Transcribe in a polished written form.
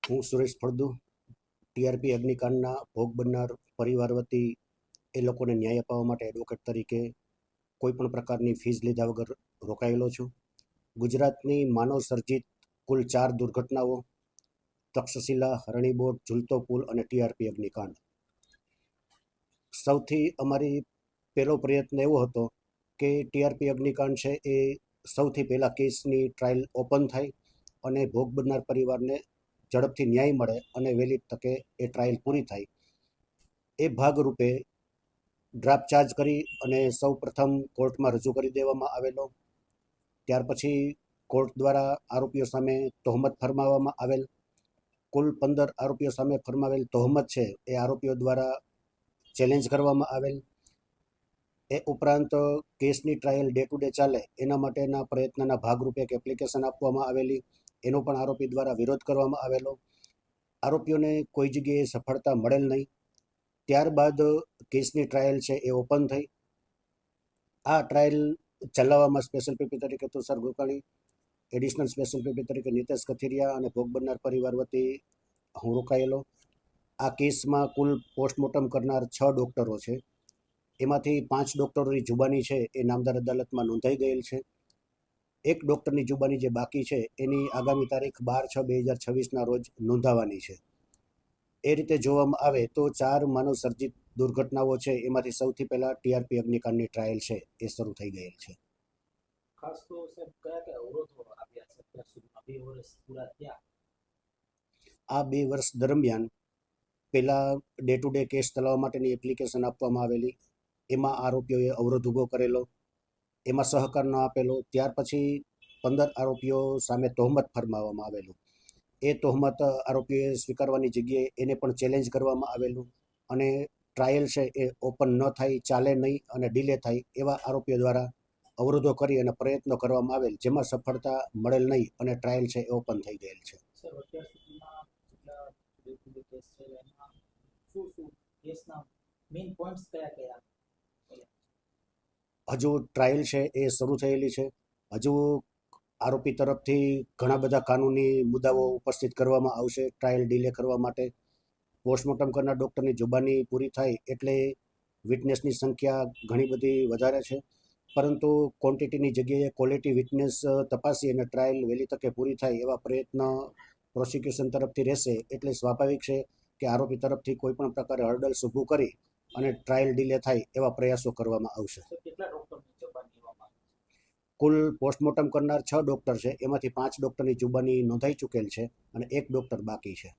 હું સુરેશ ફળદુ ટીઆરપી અગ્નિકાંડના ભોગ બનનાર પરિવાર વતી એ લોકોને ન્યાય અપાવવા માટે એડવોકેટ તરીકે કોઈપણ પ્રકારની ફીસ લીધા વગર રોકાયેલો છું. ગુજરાતની માનવ સર્જિત કુલ 4 દુર્ઘટનાઓ, તક્ષશિલા, હરણીબોટ, ઝૂલતો પુલ અને ટીઆરપી અગ્નિકાંડ. સૌથી અમારી પહેલો પ્રયત્ન એવો હતો કે ટીઆરપી અગ્નિકાંડ છે એ સૌથી પહેલાં કેસની ટ્રાયલ ઓપન થાય અને ભોગ બનનાર પરિવારને ઝડપથી ન્યાય મળે અને વહેલી તકે એ ટ્રાયલ પૂરી થાય. એ ભાગરૂપે ડ્રાફ્ટ ચાર્જ કરી અને સૌ પ્રથમ કોર્ટમાં રજૂ કરી દેવામાં આવેલો. ત્યાર પછી કોર્ટ દ્વારા આરોપીઓ સામે તહોમત ફરમાવવામાં આવેલ. કુલ 15 આરોપીઓ સામે ફરમાવેલ તહોમત છે એ આરોપીઓ દ્વારા ચેલેન્જ કરવામાં આવેલ. એ ઉપરાંત કેસની ટ્રાયલ ડે ટુ ડે ચાલે એના માટેના પ્રયત્નના ભાગરૂપે એક એપ્લિકેશન આપવામાં આવેલી, એનો પણ આરોપી દ્વારા વિરોધ કરવામાં આવેલો. આરોપીઓને કોઈ જગ્યાએ સફળતા મળેલ નહીં. ત્યારબાદ કેસની ટ્રાયલ છે એ ઓપન થઈ. આ ટ્રાયલ ચલાવવામાં સ્પેશિયલ પીપી તરીકે Tushar Gokani, additional special PP તરીકે નિતેશ કથિરિયા અને ભોગ બનનાર પરિવાર વતી હું રોકાયેલો. આ કેસમાં કુલ પોસ્ટમોર્ટમ કરનાર 6 ડૉક્ટરો છે. એમાંથી 5 ડૉક્ટરોની જુબાની છે એ નામદાર અદાલતમાં નોંધાઈ ગયેલ છે. એક ડૉક્ટરની જુબાની જે બાકી છે એની આગામી તારીખ 12/6/2026ના રોજ નોંધાવાની છે. એ રીતે જોવામાં આવે તો 4 માનવ સર્જિત દુર્ઘટનાઓ છે એમાંથી સૌથી પહેલાં ટીઆરપી અગ્નિકાંડની ટ્રાયલ છે એ શરૂ થઈ ગયેલ છે. ખાસ તો સાહેબ કયા કયા અવરોધો આવ્યા છે અત્યાર સુધીમાં 2 વર્ષ પૂરા થયા? આ 2 વર્ષ દરમિયાન પહેલાં ડે ટુ ડે કેસ ચલાવવા માટેની એપ્લિકેશન આપવામાં આવેલી, એમાં આરોપીઓએ અવરોધ ઊભો કરેલો, એમાં સહકાર ન આપેલો. ત્યાર પછી 15 આરોપીઓ સામે તહોમત ફરમાવવામાં આવેલું. એ તહોમત આરોપીઓએ સ્વીકારવાની જગ્યાએ એને પણ ચેલેન્જ કરવામાં આવેલું અને ટ્રાયલ છે એ ઓપન ન થાય, ચાલે નહીં અને ડીલે થાય એવા આરોપીઓ દ્વારા અવરોધો કરી અને પ્રયત્નો કરવામાં આવેલ, જેમાં સફળતા મળેલ નહીં અને ટ્રાયલ છે એ ઓપન થઈ ગયેલ છે. સર અત્યાર સુધીમાં જેટલા ડે કેસ છે એમાં શું કેસના મેઇન પોઈન્ટ્સ કયા કયા? હજુ ટ્રાયલ છે એ શરૂ થયેલી છે. હજુ આરોપી તરફથી ઘણા બધા કાનૂની મુદ્દાઓ ઉપસ્થિત કરવામાં આવશે ટ્રાયલ ડીલે કરવા માટે. પોસ્ટમોર્ટમ કરનાર ડૉક્ટરની જુબાની પૂરી થાય એટલે વિટનેસની સંખ્યા ઘણી બધી વધારે છે, પરંતુ ક્વોન્ટિટીની જગ્યાએ ક્વોલિટી વિટનેસ તપાસી અને ટ્રાયલ વહેલી તકે પૂરી થાય એવા પ્રયત્ન પ્રોસિક્યુશન તરફથી રહેશે. એટલે સ્વાભાવિક છે કે આરોપી તરફથી કોઈ પણ પ્રકારે હર્ડલ્સ ઊભું કરી અને ટ્રાયલ ડીલે થાય એવા પ્રયાસો કરવામાં આવશે. કેટલા ડોક્ટરની જુબાની લેવામાં આવી? કુલ પોસ્ટમોર્ટમ કરનાર 6 ડૉક્ટર છે, એમાંથી 5 ડૉક્ટરની જુબાની નોંધાઈ ચૂકેલ છે અને 1 ડૉક્ટર બાકી છે.